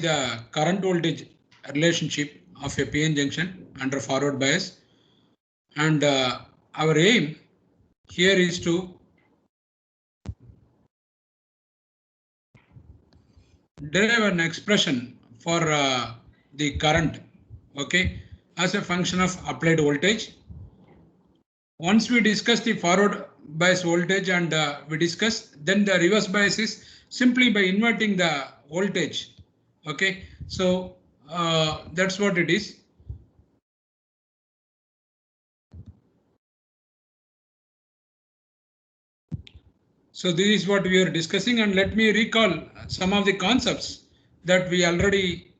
the current voltage relationship of a PN junction under forward bias, and our aim here is to derive an expression for the current, okay, as a function of applied voltage. Once we discuss the forward bias voltage and we discuss, then the reverse bias is simply by inverting the voltage. Okay, so that's what it is. So this is what we are discussing, and let me recall some of the concepts that we already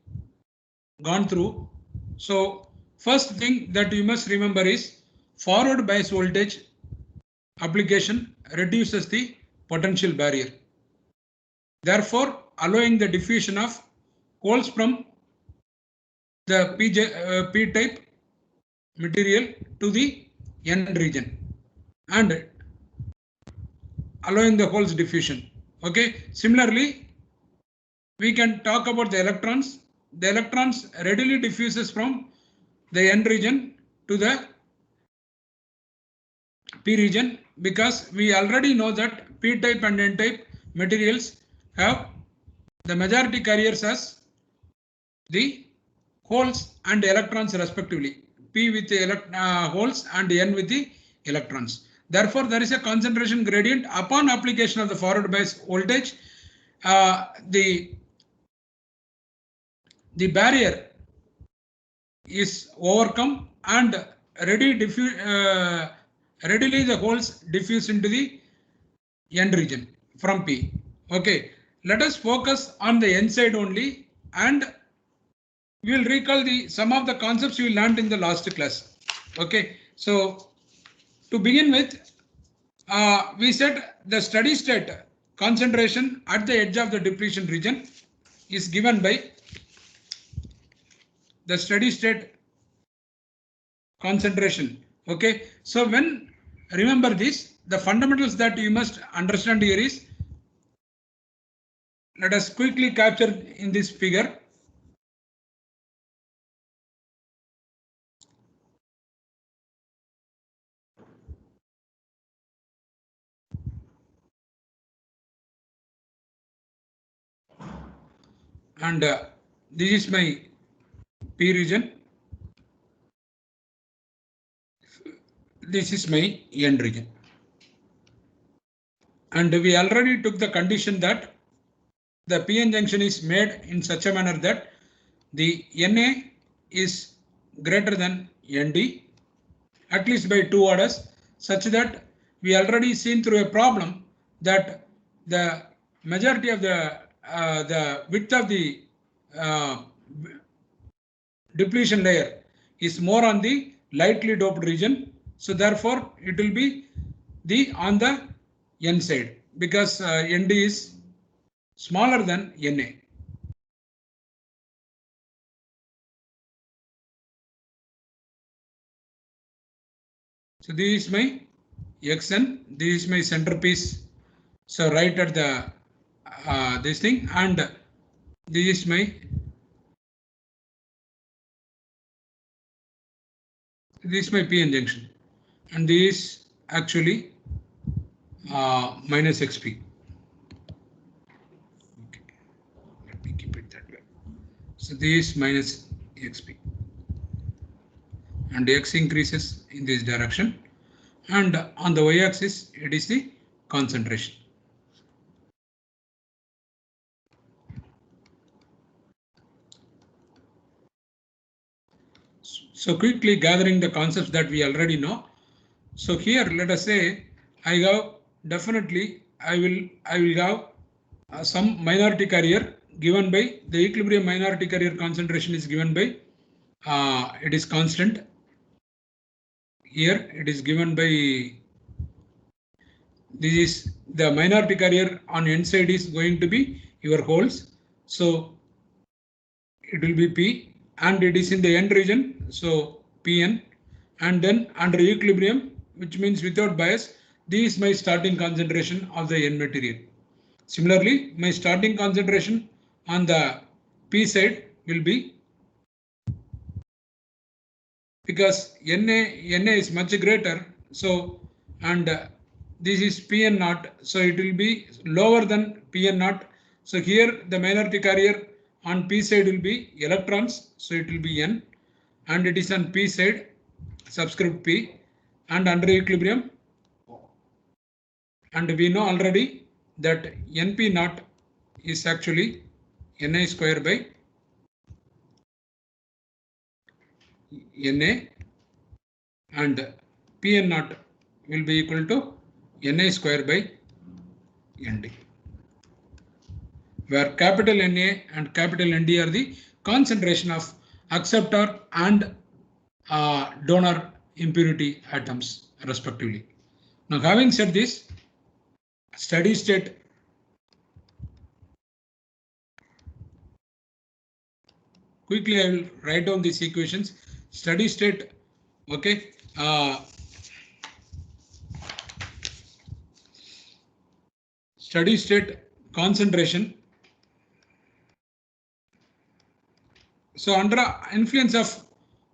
gone through. So first thing that you must remember is forward bias voltage application reduces the potential barrier, therefore allowing the diffusion of holes from the p-type material to the N region and allowing the holes diffusion. Okay, similarly we can talk about the electrons. The electrons readily diffuses from the N region to the P region, because we already know that p-type and n-type materials have the majority carriers as the holes and electrons respectively, p with the holes and n with the electrons. Therefore there is a concentration gradient upon application of the forward bias voltage. The barrier is overcome and readily the holes diffuse into the N region from P. Okay, let us focus on the N side only, and we will recall some of the concepts we learned in the last class. Okay, so to begin with, we said the steady state concentration at the edge of the depletion region is given by the steady state concentration. Okay, so when remember this, the fundamentals that you must understand here is, let us quickly capture in this figure. And this is my P region. This is my N region. And we already took the condition that the PN junction is made in such a manner that the Na is greater than Nd, at least by 2 orders, such that we already seen through a problem that the majority of the width of the depletion layer is more on the lightly doped region. So therefore it will be on the N side, because Nd is smaller than Na. So this is my Xn, this is my centerpiece. So right at the this thing, and this is my PN junction, and this is actually minus XP. Okay, let me keep it that way. So this is minus XP, and X increases in this direction, and on the y-axis it is the concentration. So quickly gathering the concepts that we already know. So here let us say I have definitely I will have some minority carrier given by the equilibrium minority carrier concentration is given by it is constant. Here it is given by, this is the minority carrier on N side is going to be your holes. So it will be P, and it is in the N region, so Pn, and then under equilibrium, which means without bias, this is my starting concentration of the N material. Similarly, my starting concentration on the P side will be, because Na is much greater, so and this is Pn naught, so it will be lower than Pn naught. So here the minority carrier on P side will be electrons, so it will be N, and it is on P side subscript P, and under equilibrium, and we know already that Np naught is actually Na square by Na, and Pn naught will be equal to Na square by Nd, where capital Na and capital Nd are the concentration of acceptor and donor impurity atoms respectively. Now, having said this, steady state quickly I will write down these equations. Steady state, okay, steady state concentration. So under influence of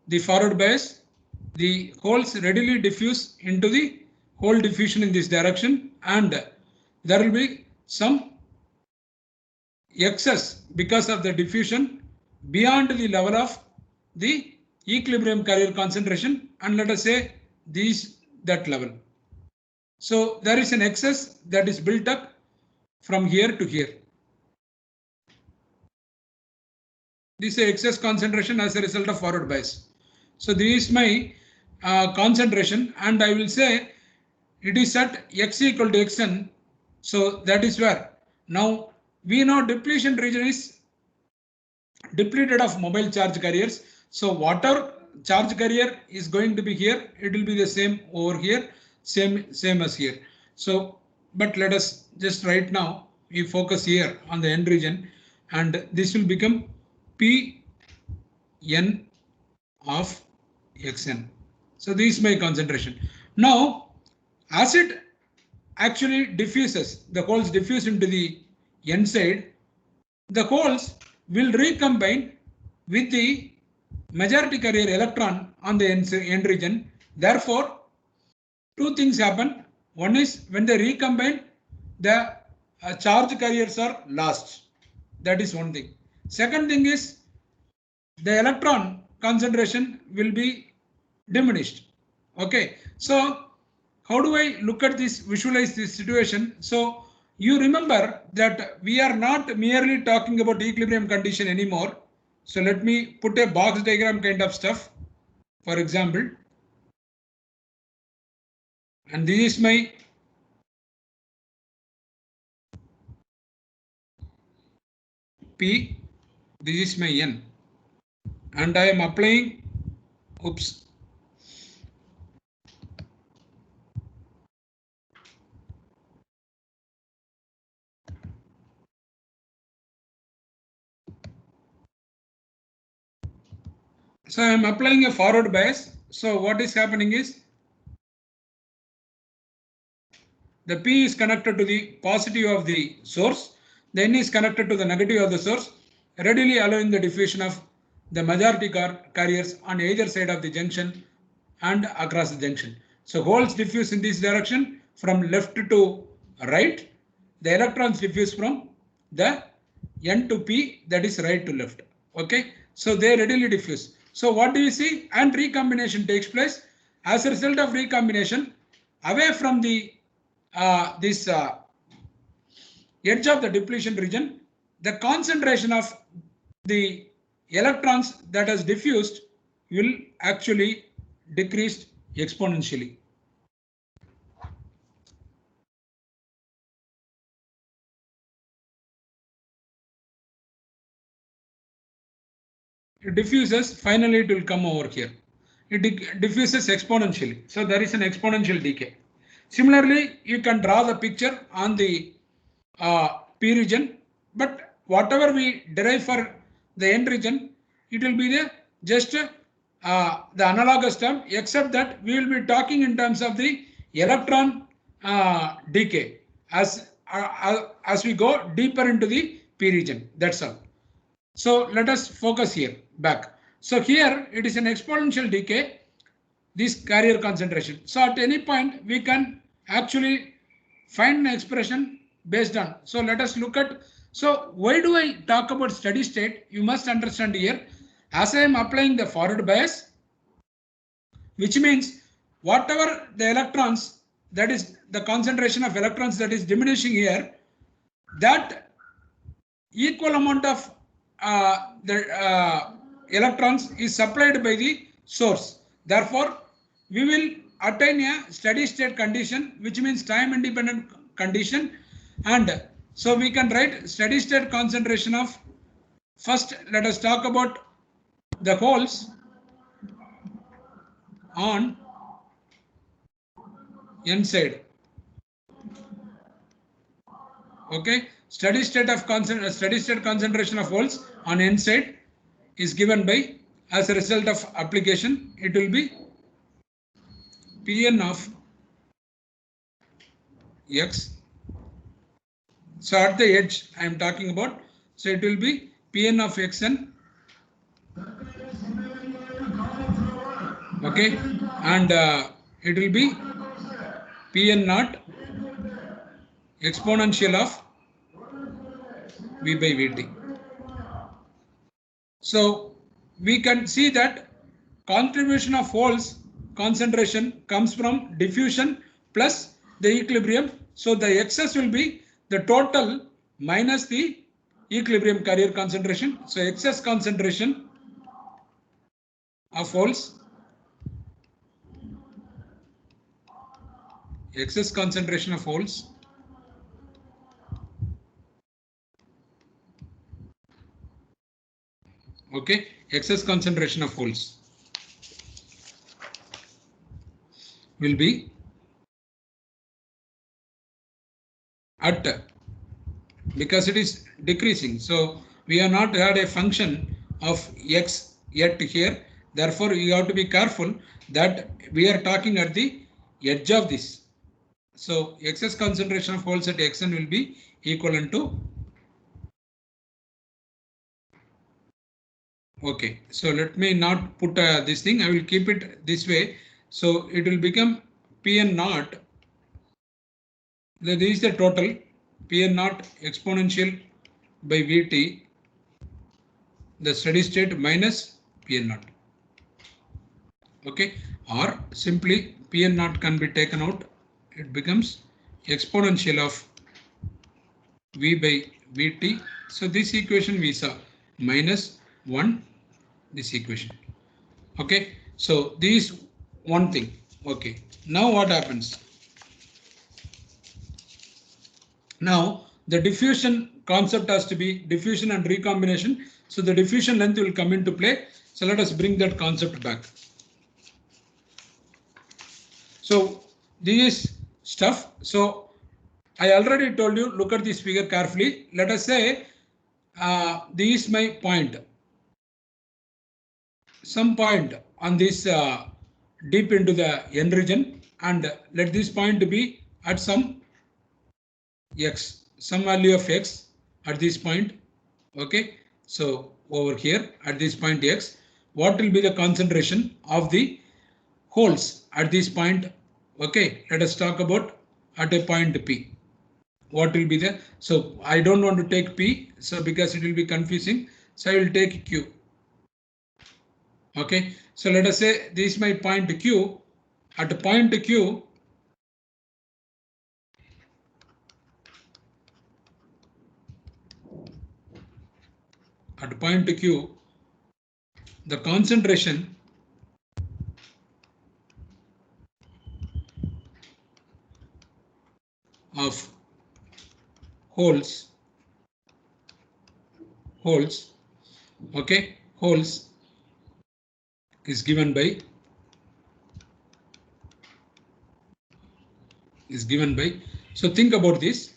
the forward bias, the holes readily diffuse into the hole diffusion in this direction, and there will be some excess because of the diffusion beyond the level of the equilibrium carrier concentration, and let us say that level. So there is an excess that is built up from here to here. This is excess concentration as a result of forward bias. So this is my concentration, and I will say it is at x equal to xn. So that is where now we know depletion region is depleted of mobile charge carriers. So water charge carrier is going to be here. It will be the same over here, same as here. So, but let us just right now we focus here on the N region, and this will become Pn of xn. So this is my concentration. Now, as it actually diffuses, the holes diffuse into the N side, the holes will recombine with the majority carrier electron on the N region. Therefore, two things happen. One is when they recombine, the charge carriers are lost. That is one thing. Second thing is the electron concentration will be diminished. Okay, so how do I look at this, visualize this situation? So you remember that we are not merely talking about equilibrium condition anymore. So let me put a box diagram kind of stuff, for example, and this is my P, this is my N, and I am applying, oops, so I am applying a forward bias. So what is happening is the P is connected to the positive of the source, the N is connected to the negative of the source, readily allowing the diffusion of the majority carriers on either side of the junction and across the junction. So holes diffuse in this direction from left to right, the electrons diffuse from the N to P, that is right to left. Okay, so they readily diffuse. So what do you see? And recombination takes place. As a result of recombination, away from the this edge of the depletion region, the concentration of the electrons that has diffused will actually decrease exponentially. It diffuses, finally it will come over here. It diffuses exponentially. So there is an exponential decay. Similarly, you can draw the picture on the P region, but whatever we derive for the N region, it will be the just the analogous term, except that we will be talking in terms of the electron decay as we go deeper into the P region. That's all. So let us focus here back. So here it is an exponential decay, this carrier concentration. So at any point we can actually find an expression based on. So let us look at. So why do I talk about steady state? You must understand here, as I am applying the forward bias, which means whatever the electrons, that is the concentration of electrons that is diminishing here, that equal amount of the electrons is supplied by the source. Therefore, we will attain a steady state condition, which means time independent condition. And so we can write steady state concentration of, first let us talk about the holes on n side. Okay, steady state concentration of holes on n side is given by, as a result of application, it will be Pn of x. So at the edge I am talking about, so it will be Pn of xn. Okay, and it will be Pn naught exponential of V by Vt. So we can see that contribution of holes concentration comes from diffusion plus the equilibrium. So the excess will be the total minus the equilibrium carrier concentration. So excess concentration of holes, excess concentration of holes okay, excess concentration of holes will be at, because it is decreasing, so we have not had a function of x yet here. Therefore, you have to be careful that we are talking at the edge of this. So excess concentration of holes at xn will be equivalent to, okay, so let me not put this thing, I will keep it this way. So it will become Pn naught, this is the total, Pn naught exponential by Vt, the steady state minus Pn naught. Okay, or simply Pn naught can be taken out, it becomes exponential of V by Vt. So this equation we saw minus 1, this equation. Okay, so this is one thing. Okay, now what happens? Now the diffusion concept has to be diffusion and recombination. So the diffusion length will come into play. So let us bring that concept back. So this is stuff. So I already told you, look at this figure carefully. Let us say this is my point. Some point on this deep into the n region, and let this point be at some x, some value of x at this point. Okay, so over here at this point x, what will be the concentration of the holes at this point? Okay, let us talk about at a point P. What will be the, so I don't want to take P, so because it will be confusing, so I will take Q. Okay, so let us say this is my point Q. At point Q, at point Q, the concentration of holes, okay, holes is given by, so think about this.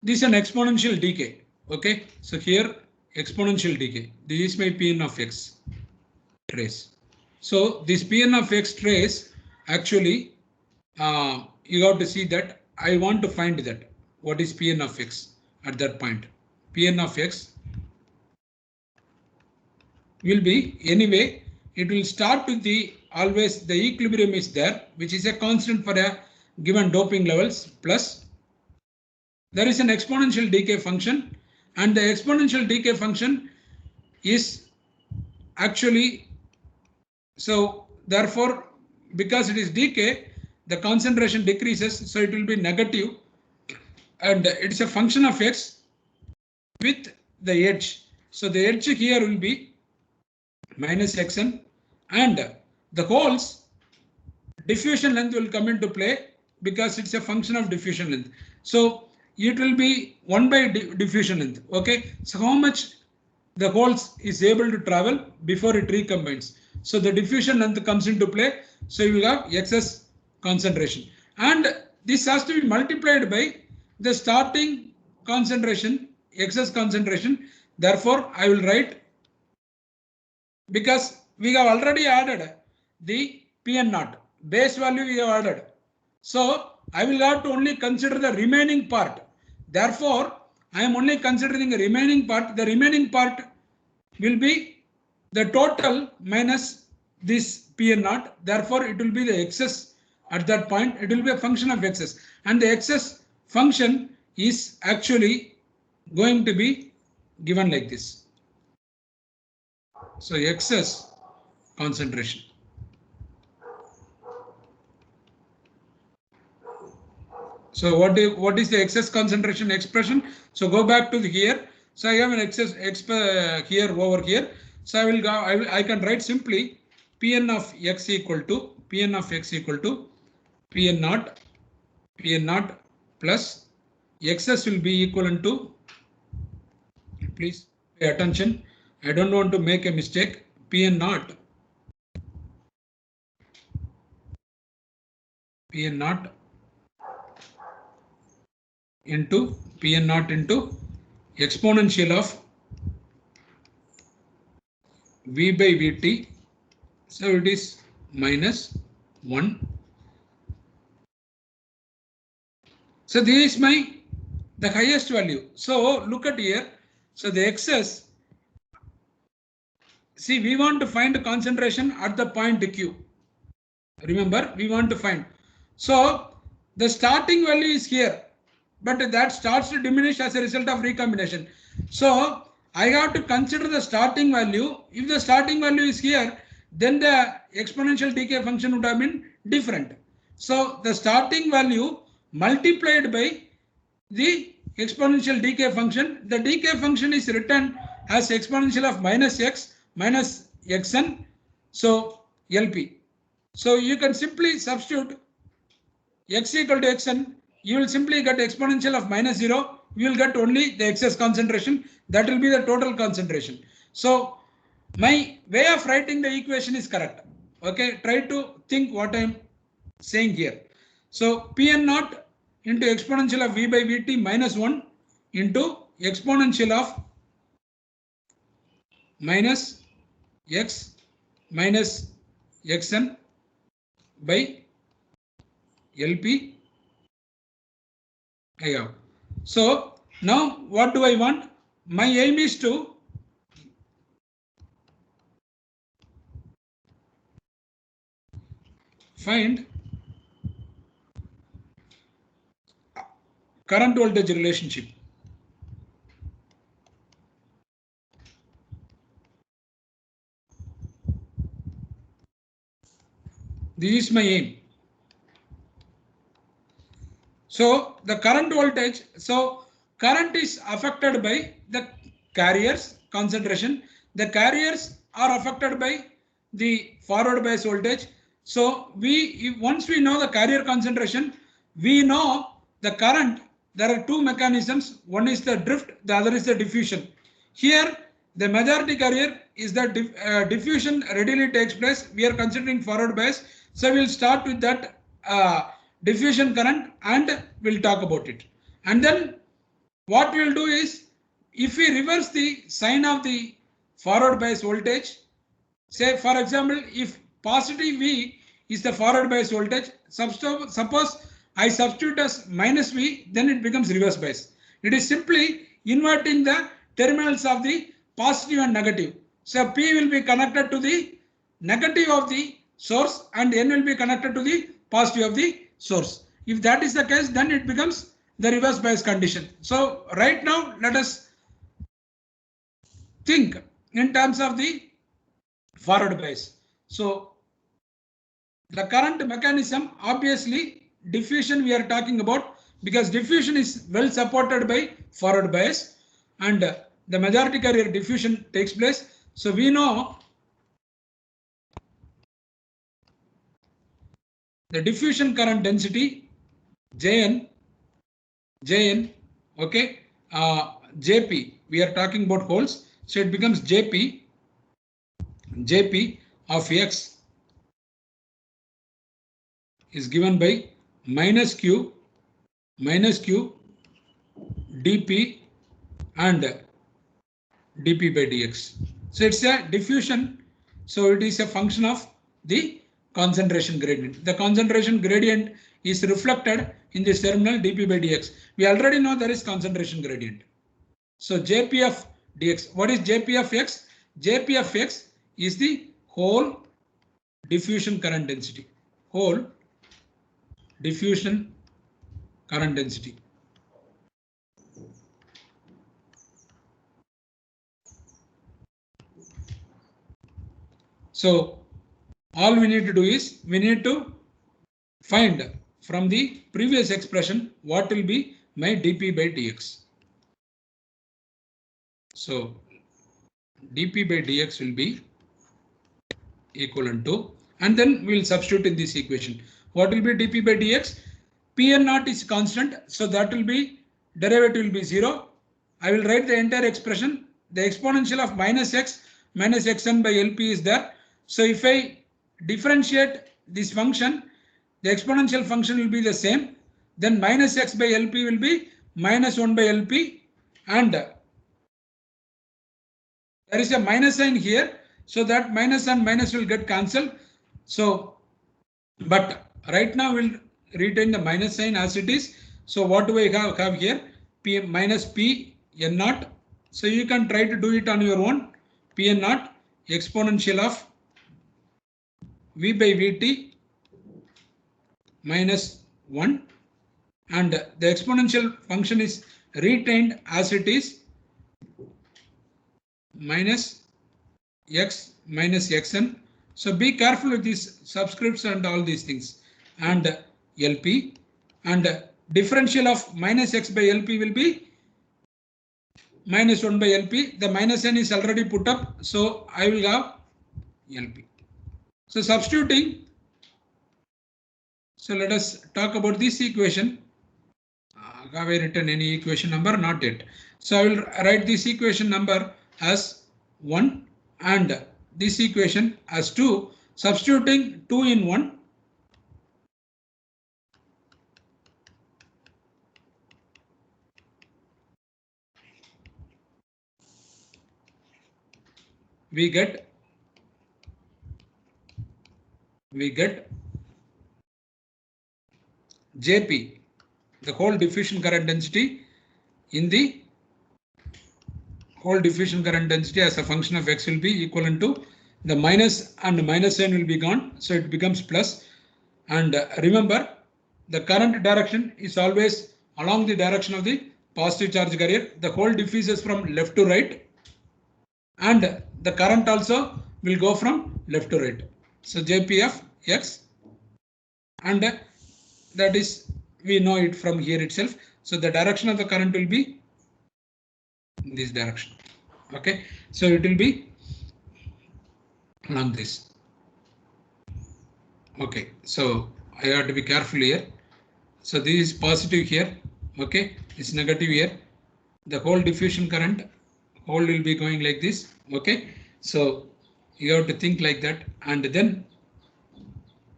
This is an exponential decay. Okay, so here exponential decay. This is my Pn of x trace. So this Pn of x trace, actually you have to see that I want to find that what is Pn of x at that point. Pn of x will be anyway, it will start with the always the equilibrium is there, which is a constant for a given doping levels, plus there is an exponential decay function, and the exponential decay function is actually, so therefore because it is decay, the concentration decreases, so it will be negative, and it's a function of x with the edge. So the edge here will be minus xn, and the holes diffusion length will come into play because it's a function of diffusion length. So it will be 1 by diffusion length. Okay, so how much the holes is able to travel before it recombines. So the diffusion length comes into play. So you will have excess concentration, and this has to be multiplied by the starting concentration, excess concentration. Therefore, I will write, because we have already added the Pn naught base value we have added. So I will have to only consider the remaining part. Therefore, I am only considering the remaining part. The remaining part will be the total minus this Pn naught. Therefore, it will be the excess at that point. It will be a function of excess, and the excess function is actually going to be given like this. So excess concentration. So what is the excess concentration expression? So go back to the here. So I have an excess here over here. So I can write simply Pn of x equal to Pn naught plus excess will be equivalent to, please pay attention, I don't want to make a mistake, Pn naught into exponential of V by Vt. So it is minus 1. So this is the highest value. So look at here. So the excess, see, we want to find concentration at the point Q. Remember, we want to find. So the starting value is here, but that starts to diminish as a result of recombination. So I have to consider the starting value. If the starting value is here, then the exponential decay function would have been different. So the starting value multiplied by the exponential decay function. The decay function is written as exponential of minus x minus xn, so LP. So you can simply substitute x equal to xn, you will simply get exponential of minus 0, you will get only the excess concentration, that will be the total concentration. So my way of writing the equation is correct. Okay, try to think what I am saying here. So Pn naught into exponential of V by Vt minus 1 into exponential of minus x minus xn by LP I have. So now what do I want? My aim is to find current voltage relationship. This is my aim. So the current voltage, so current is affected by the carriers concentration. The carriers are affected by the forward bias voltage. So once we know the carrier concentration, we know the current. There are two mechanisms. One is the drift, the other is the diffusion. Here the majority carrier is that diffusion readily takes place. We are considering forward bias. So we'll start with that diffusion current and we'll talk about it. And then what we'll do is, if we reverse the sign of the forward bias voltage, say for example, if positive V is the forward bias voltage, suppose I substitute as minus V, then it becomes reverse bias. It is simply inverting the terminals of the positive and negative. So P will be connected to the negative of the source and N will be connected to the positive of the source. If that is the case, then it becomes the reverse bias condition. So right now, let us think in terms of the forward bias. So the current mechanism, obviously diffusion we are talking about, because diffusion is well supported by forward bias and the majority carrier diffusion takes place. So we know the diffusion current density Jn, okay, Jp, we are talking about holes, so it becomes Jp of X is given by minus Q dp and dp by dx. So it's a diffusion, so it is a function of the concentration gradient. The concentration gradient is reflected in this terminal dp by dx. We already know there is concentration gradient. So Jp of dx, what is Jp of x? Jp of x is the whole diffusion current density, whole diffusion current density. So all we need to do is we need to find from the previous expression what will be my dp by dx. So dp by dx will be equivalent to, and then we will substitute in this equation. What will be dp by dx? Pn naught is constant, so that will be derivative will be 0. I will write the entire expression. The exponential of minus xn by lp is there. So if I differentiate this function, the exponential function will be the same. Then minus x by lp will be minus 1 by lp, and there is a minus sign here, so that minus and minus will get cancelled. So, but right now we'll retain the minus sign as it is. So what do I have here? P minus p n naught. So you can try to do it on your own. P n naught exponential of v by vt minus 1, and the exponential function is retained as it is, minus x minus xn. So be careful with these subscripts and all these things, and lp, and differential of minus x by lp will be minus 1 by lp. The minus n is already put up, so I will have lp. So substituting, so let us talk about this equation. Have I written any equation number? Not yet. So I will write this equation number as 1 and this equation as 2, substituting 2 in 1. We get Jp, the whole diffusion current density in the whole diffusion current density as a function of x will be equivalent to the minus and minus n will be gone, so it becomes plus. And remember, the current direction is always along the direction of the positive charge carrier. The whole diffuses from left to right, and the current also will go from left to right. So Jp of x, and that is, we know it from here itself. So the direction of the current will be in this direction. Okay, so it will be along this. Okay, so I have to be careful here. So this is positive here. Okay, it's negative here. The whole diffusion current whole will be going like this. Okay, so you have to think like that, and then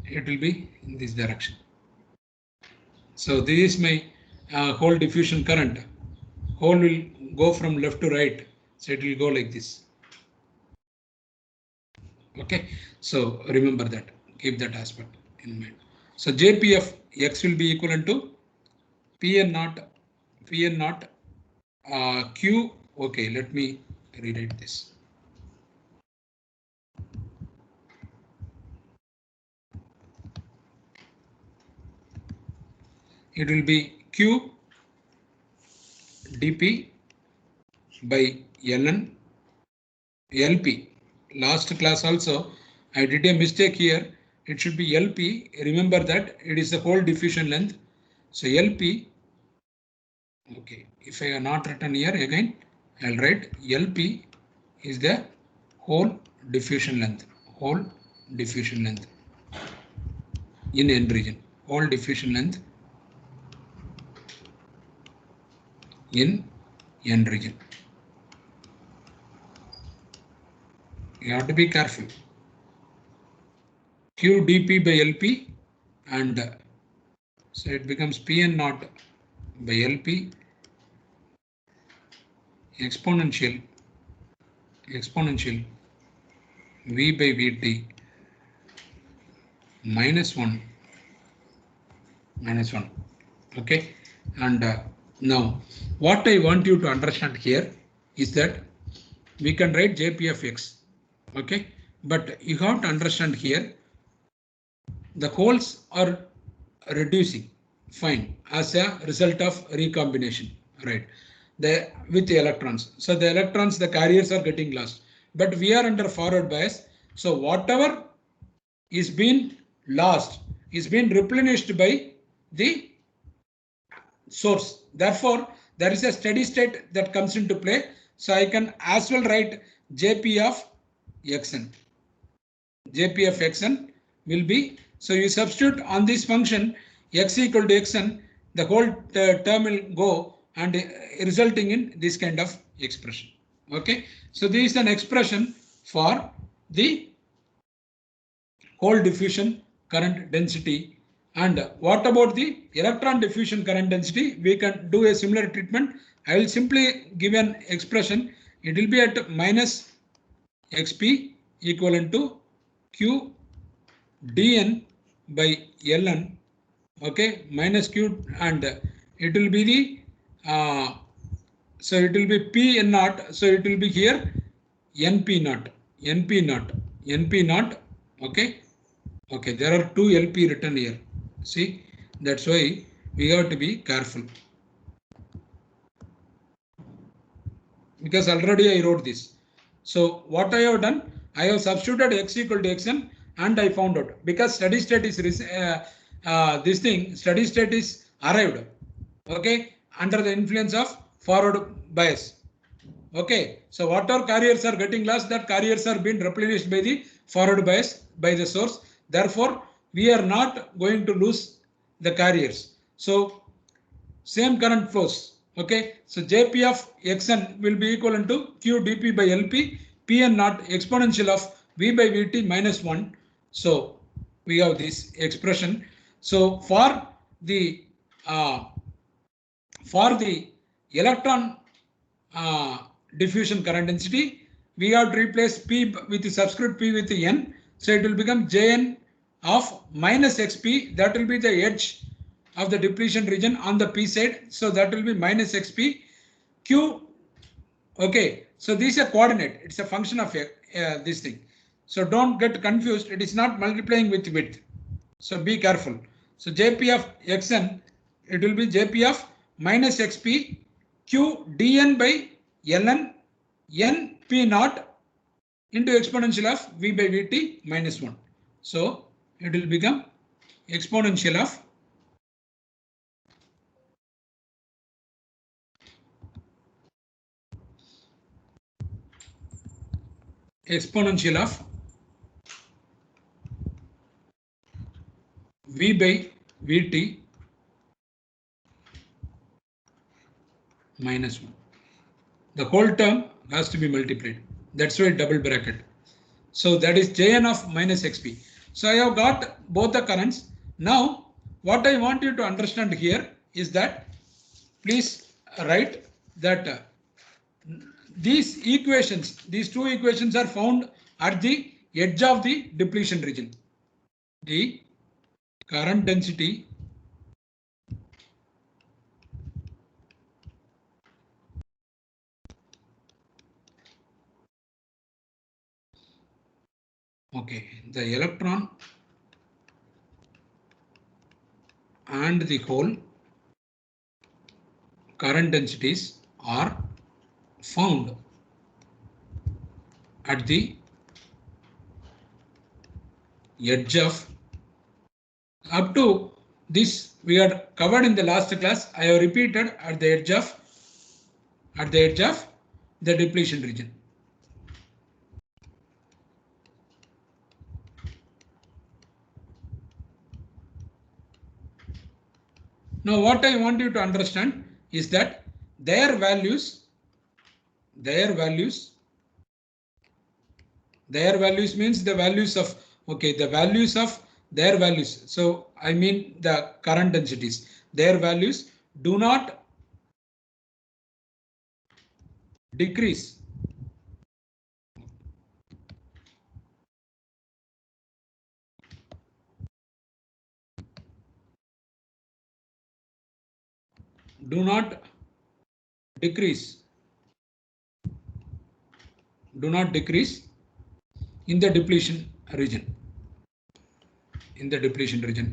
it will be in this direction. So this is my whole diffusion current. Whole will go from left to right, so it will go like this. Okay, so remember that, keep that aspect in mind. So Jp of x will be equivalent to Pn naught Q. Okay, let me rewrite this. it will be Q dp by ln LP. Last class also I did a mistake here. It should be LP. Remember that it is the whole diffusion length. So LP. Okay, if I have not written here again, I'll write LP is the whole diffusion length. Whole diffusion length in N region. Whole diffusion length in N region. You have to be careful. Q dp by LP, and so it becomes Pn naught by LP exponential V by Vt minus 1. Okay, and now what I want you to understand here is that we can write Jp of x. Okay, but you have to understand here the holes are reducing, fine, as a result of recombination, right? With the electrons. So the electrons, the carriers are getting lost, but we are under forward bias. So whatever is being lost is being replenished by the source. Therefore, there is a steady state that comes into play. So I can as well write Jp of xn. Jp of xn will be, so you substitute on this function x equal to xn, the whole term will go and resulting in this kind of expression. Okay, so this is an expression for the whole diffusion current density. And what about the electron diffusion current density? We can do a similar treatment. I will simply give an expression. It will be at minus xp equivalent to q dn by ln, okay, minus q, and it will be the so it will be p n naught, so it will be here np naught, okay. Okay, there are two LP written here. See, that's why we have to be careful. Because already I wrote this. So what I have done, I have substituted x equal to xn, and I found out because steady state is steady state is arrived. Okay, under the influence of forward bias. Okay, so whatever carriers are getting lost, that carriers are being replenished by the forward bias by the source. Therefore, we are not going to lose the carriers. So same current flows. Okay, so Jp of xn will be equivalent to q dp by lp pn naught exponential of v by vt minus 1. So we have this expression. So for the electron diffusion current density, we have to replace P with the subscript P with the N. So it will become Jn of minus xp. That will be the edge of the depletion region on the P side. So that will be minus xp q. Okay. So this is a coordinate. It's a function of this thing. So don't get confused. It is not multiplying with width. So be careful. So Jp of xn, it will be Jp of minus xp q dn by ln n p naught into exponential of v by vt minus 1. So it will become exponential of v by vt minus 1. The whole term has to be multiplied. That's why double bracket. So that is Jn of minus xp. So I have got both the currents. Now what I want you to understand here is that please write that these equations, these two equations are found at the edge of the depletion region. The current density okay, the electron and the hole current densities are found at the edge of. Up to this we had covered in the last class. I have repeated at the edge of the depletion region. Now what I want you to understand is that their values means the values of, okay, the values of their values. So I mean the current densities, their values do not decrease do not decrease in the depletion region.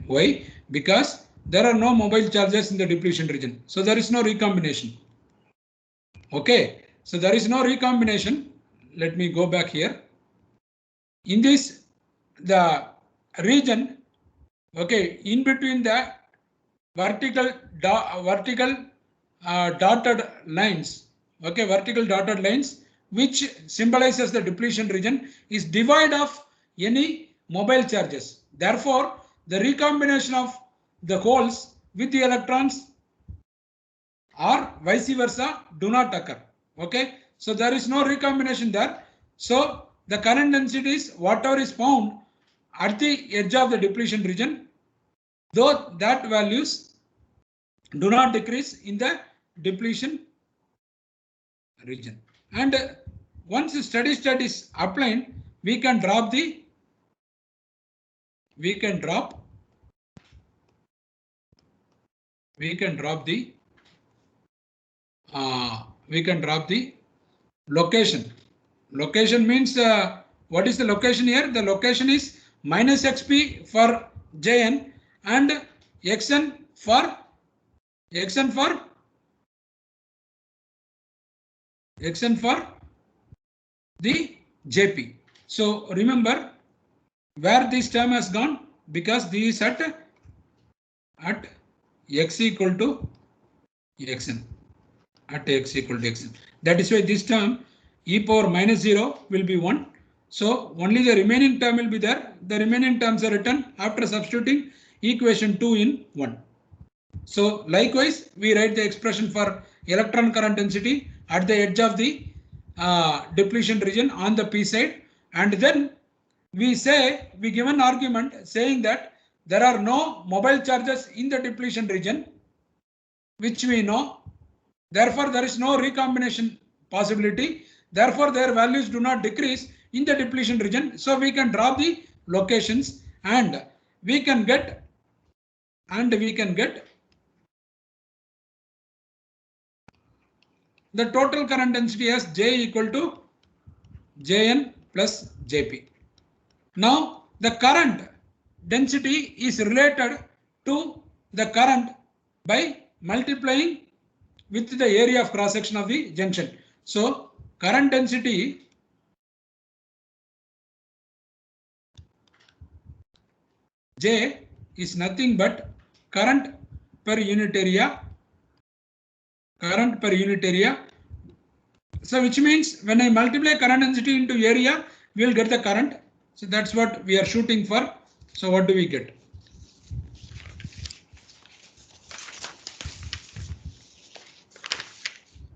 Why? Because there are no mobile charges in the depletion region, so there is no recombination. Okay, so there is no recombination. Let me go back here. In this, the region, okay, in between the vertical dotted lines, okay, vertical dotted lines, which symbolizes the depletion region, is devoid of any mobile charges. Therefore, the recombination of the holes with the electrons or vice versa do not occur. Okay, so there is no recombination there. So the current densities, whatever is found at the edge of the depletion region, though that values do not decrease in the depletion region. And once the steady state is applied, we can drop the location. Location means what is the location here? The location is minus xp for Jn and xn for the Jp. So remember where this term has gone, because this is at x equal to xn. That is why this term e power minus 0 will be 1. So only the remaining term will be there. The remaining terms are written after substituting equation 2 in 1. So likewise, we write the expression for electron current density at the edge of the depletion region on the p side, and then we give an argument saying that there are no mobile charges in the depletion region, which we know. Therefore, there is no recombination possibility. Therefore, their values do not decrease in the depletion region. So we can draw the locations, and we can get the total current density as J equal to Jn plus Jp. Now the current density is related to the current by multiplying with the area of cross section of the junction. So current density J is nothing but current per unit area. So which means when I multiply current density into area, we will get the current. So that's what we are shooting for. So what do we get?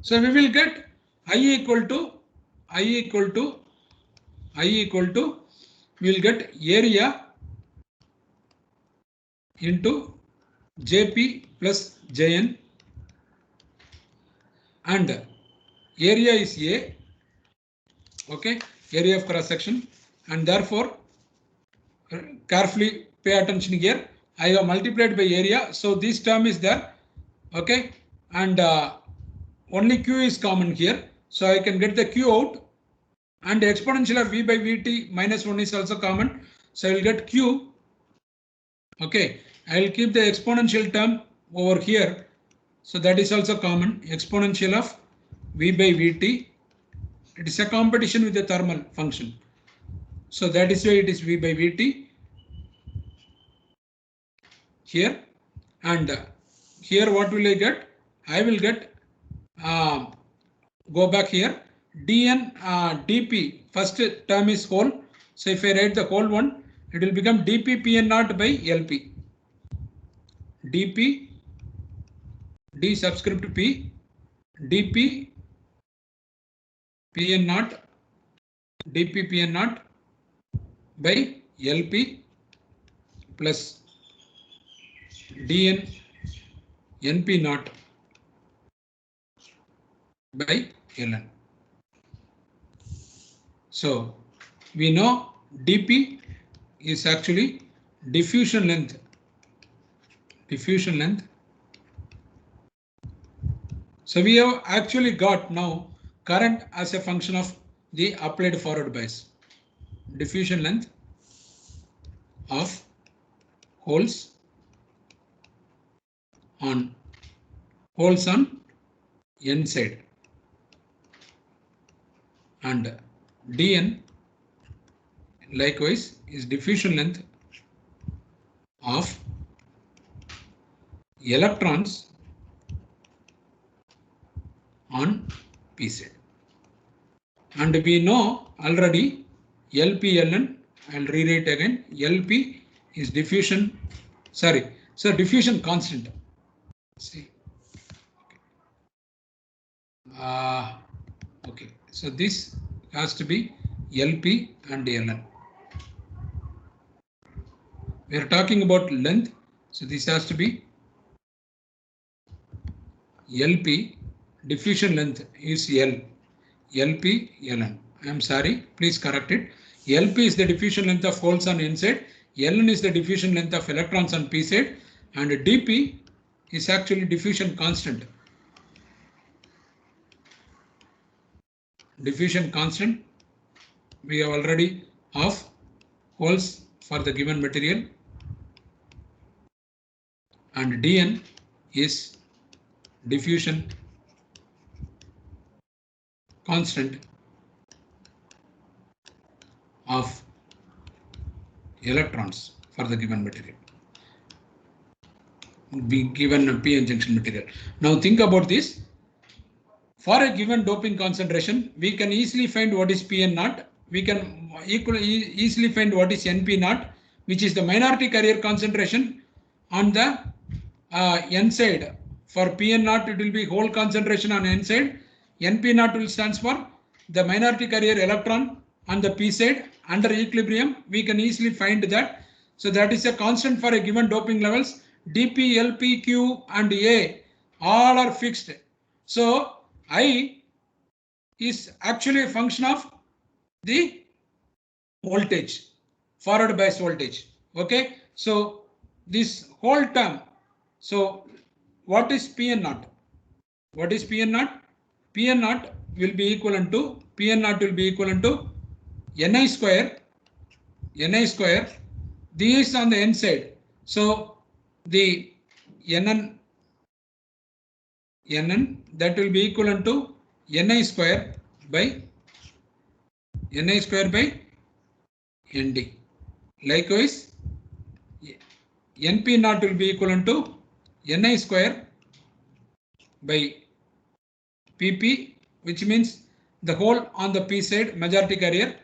So we will get I equal to we will get area into Jp plus Jn, and area is A, okay, area of cross section, and therefore carefully pay attention here. I have multiplied by area, so this term is there, okay, and only Q is common here, so I can get the Q out, and the exponential of V by Vt minus 1 is also common, so I will get Q. Okay, I will keep the exponential term over here, So that is also common. Exponential of V by Vt. It is a competition with the thermal function. So that is why it is V by Vt here. And here what will I get? I will get, go back here, dn dp, first term is whole. So if I write the whole one, it will become dp pn naught by lp. dp d subscript p dp pn naught dp pn naught by lp plus dn np naught by ln. So we know dp is actually diffusion length. So we have actually got now current as a function of the applied forward bias. Diffusion length of holes on n side, and dn likewise is diffusion length of electrons on p side. And we know already LP/Ln, I'll rewrite again, LP is diffusion, so diffusion constant. See, okay, so this has to be LP and Ln. We are talking about length, so this has to be LP, diffusion length is L, LP Ln. I am sorry, please correct it. LP is the diffusion length of holes on n side, Ln is the diffusion length of electrons on p side, and dp is actually diffusion constant. Diffusion constant, we have already of holes for the given material, and dn is diffusion constant of electrons for the given material, be given a p-n junction material. Now think about this. For a given doping concentration, we can easily find what is pn naught. We can easily find what is np naught, which is the minority carrier concentration on the n side. For pn naught, it will be whole concentration on n side. np naught will stands for the minority carrier electron on the p side. Under equilibrium, we can easily find that. So that is a constant for a given doping levels. dp, lp, q, and a all are fixed. So I is actually a function of the voltage, forward bias voltage. Okay, so this whole term. So what is pn naught? What is pn naught? Pn naught will be equivalent to ni square. This is on the n side. So the nn that will be equivalent to ni square by nd. Likewise, np naught will be equivalent to ni square by pp, which means the whole on the p side majority carrier,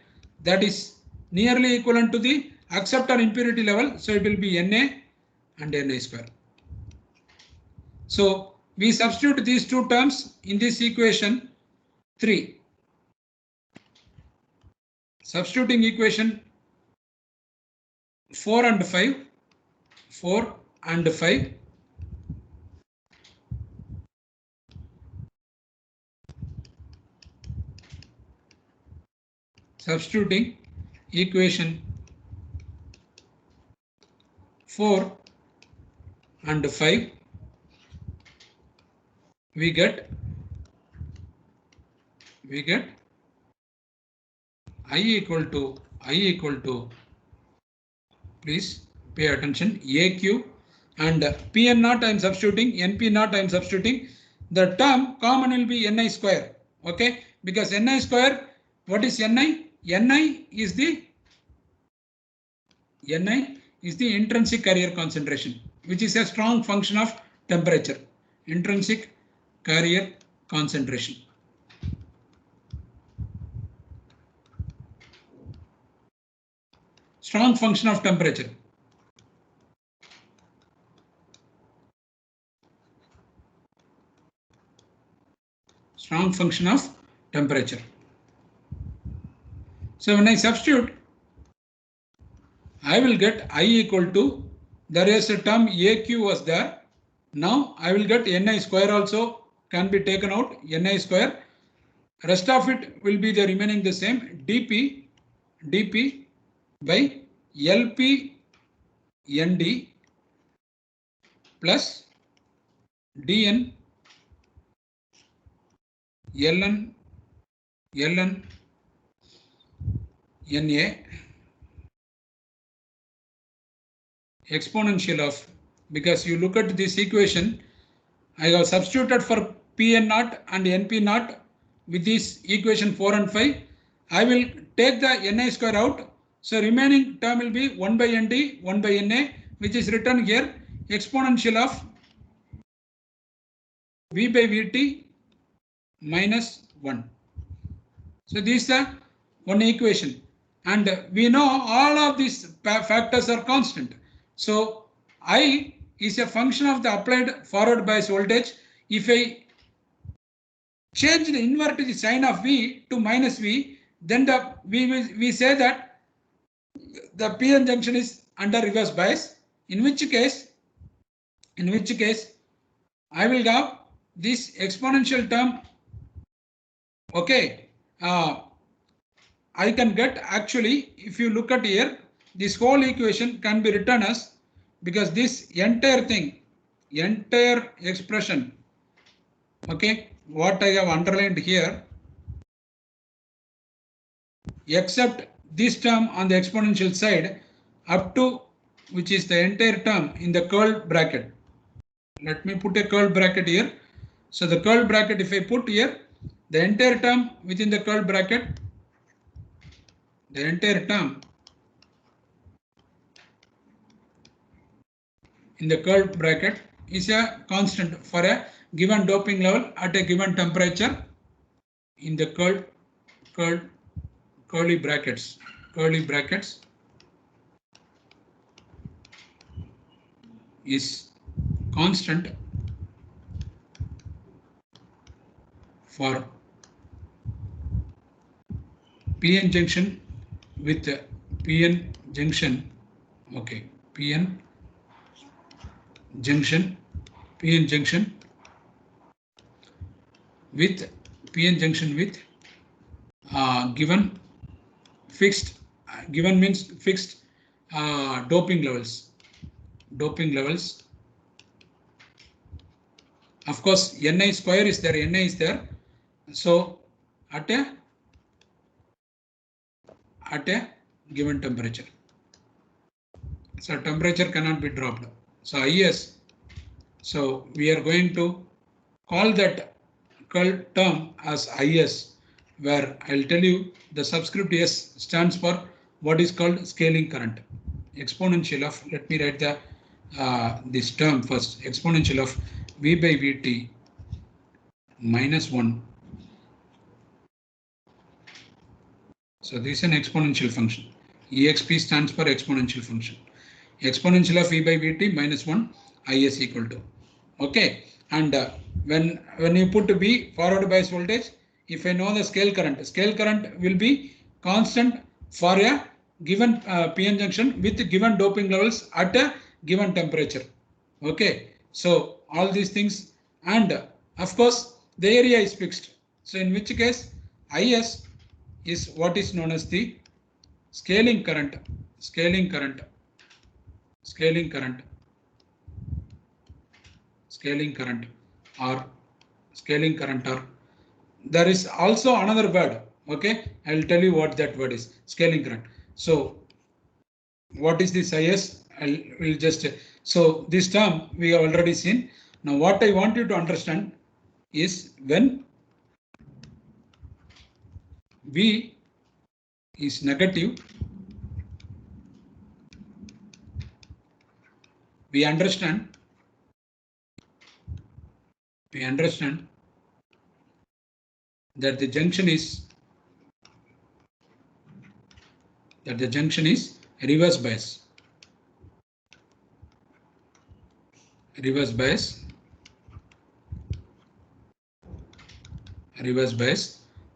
that is nearly equivalent to the acceptor impurity level. So it will be Na and Ni square. So we substitute these two terms in this equation 3. Substituting equation 4 and 5. Substituting equation 4 and 5, we get I equal to, please pay attention, AQ and Pn naught I am substituting, Np naught I am substituting. The term common will be Ni square. Okay, because Ni square, what is Ni? Ni is the intrinsic carrier concentration, which is a strong function of temperature. Intrinsic carrier concentration. Strong function of temperature. Strong function of temperature. So when I substitute, I will get I equal to, there is a term AQ was there. Now I will get Ni square also can be taken out, Ni square. Rest of it will be the remaining the same, dp by Lp Nd plus Dn Ln Na exponential of, because you look at this equation, I have substituted for Pn naught and Np naught with this equation 4 and 5. I will take the Ni square out. So remaining term will be 1 by Nd, 1 by Na, which is written here, exponential of V by Vt minus 1. So this is the one equation. And we know all of these factors are constant. So I is a function of the applied forward bias voltage. If I change the invert the sign of V to minus V, then we say that the PN junction is under reverse bias. In which case I will have this exponential term. Okay, I can get, actually, if you look at here, this whole equation can be written as, because this entire thing, entire expression, okay, what I have underlined here, except this term on the exponential side, up to which is the entire term in the curl bracket. Let me put a curl bracket here. So the curl bracket, if I put here, the entire term within the curl bracket, the entire term in the curl bracket is a constant for a given doping level at a given temperature in the curly brackets is constant for PN junction with PN junction, okay, PN junction with given fixed, given means fixed doping levels. Of course, Ni square is there, Na is there. So at a given temperature. So temperature cannot be dropped. So Is, so we are going to call that curl term as Is, where I'll tell you the subscript S stands for what is called scaling current. Exponential of, let me write the this term first, exponential of V by Vt minus 1. So this is an exponential function. Exp stands for exponential function. Exponential of V by Vt minus 1, Is equal to. Okay, and when you put V, forward bias voltage, if I know the scale current will be constant for a given PN junction with given doping levels at a given temperature. Okay, so all these things, and of course the area is fixed. So in which case Is is what is known as the scaling current or there is also another word. Okay, I will tell you what that word is, scaling current. So what is this Is? we'll just, so this term we have already seen. Now what I want you to understand is when V is negative, we understand that the junction is reverse bias. Reverse bias.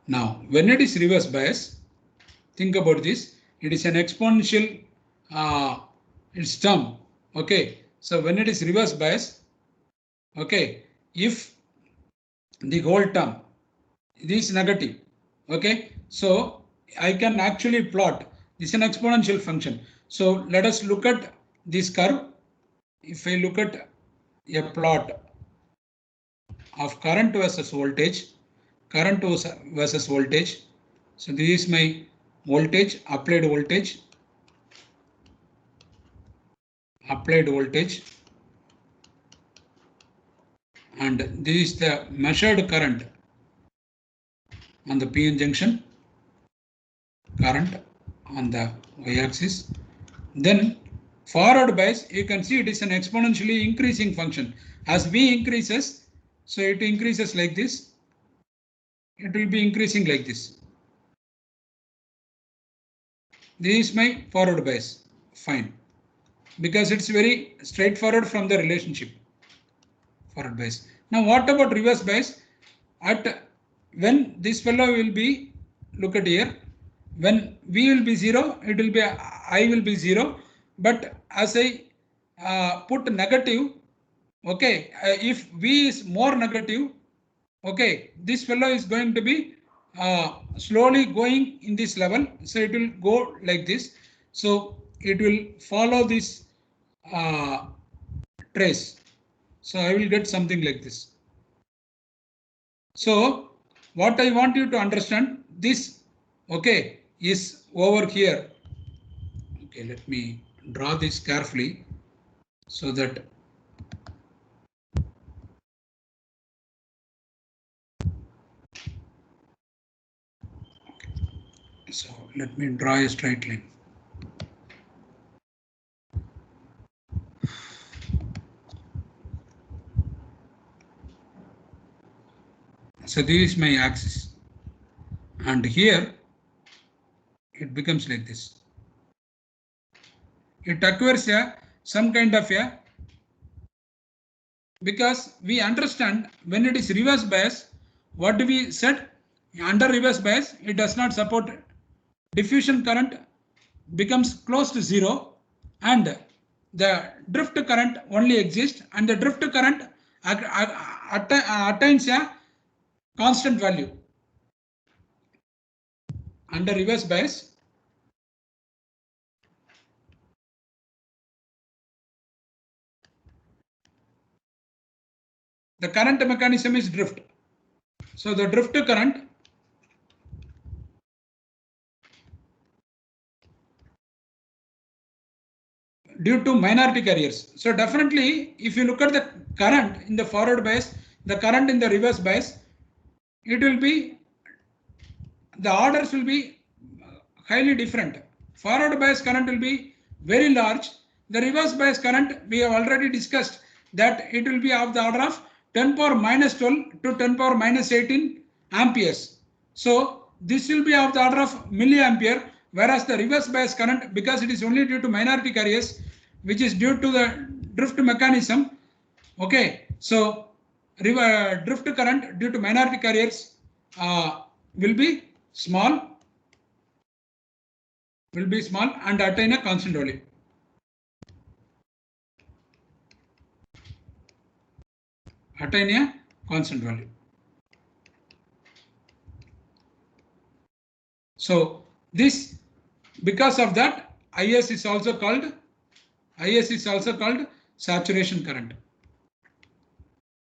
Now, when it is reverse bias, think about this. It is an exponential its term. Okay. So when it is reverse bias, okay, if the whole term is negative, okay, so I can actually plot this is an exponential function. So let us look at this curve. If I look at a plot of current versus voltage, so this is my voltage, applied voltage, and this is the measured current on the PN junction, current on the y-axis. Then forward bias, you can see it is an exponentially increasing function. As V increases, so it increases like this. It will be increasing like this. This is my forward bias. Fine. Because it's very straightforward from the relationship. Forward bias. Now what about reverse bias? When this fellow will be, look at here, when V will be 0, it will be I will be 0. But as I put negative, okay, if V is more negative, okay, this fellow is going to be slowly going in this level. So it will go like this. So it will follow this trace. So I will get something like this. So what I want you to understand, this, okay, is over here. Okay, let me draw this carefully so that so let me draw a straight line. So this is my axis, and here it becomes like this. It occurs some kind of because we understand when it is reverse bias, what we said, under reverse bias, it does not support diffusion current becomes close to 0 and the drift current only exists, and the drift current attains a constant value under reverse bias. The current mechanism is drift. So the drift current due to minority carriers. So definitely, if you look at the current in the forward bias, the current in the reverse bias, it will be, the orders will be highly different. Forward bias current will be very large. The reverse bias current, we have already discussed that it will be of the order of 10 power minus 12 to 10 power minus 18 amperes. So this will be of the order of milliampere, whereas the reverse bias current, because it is only due to minority carriers, which is due to the drift mechanism. Okay, so drift current due to minority carriers will be small and attain a constant value. Attain a constant value. So this, because of that, IS is also called saturation current.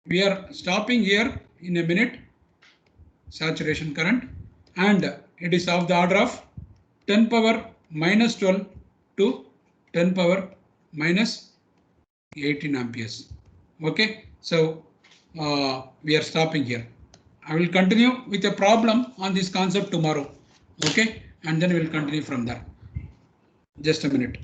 We are stopping here in a minute. Saturation current, and it is of the order of 10 power minus 12 to 10 power minus 18 amperes. Okay, so we are stopping here. I will continue with a problem on this concept tomorrow. Okay, and then we will continue from there. Just a minute.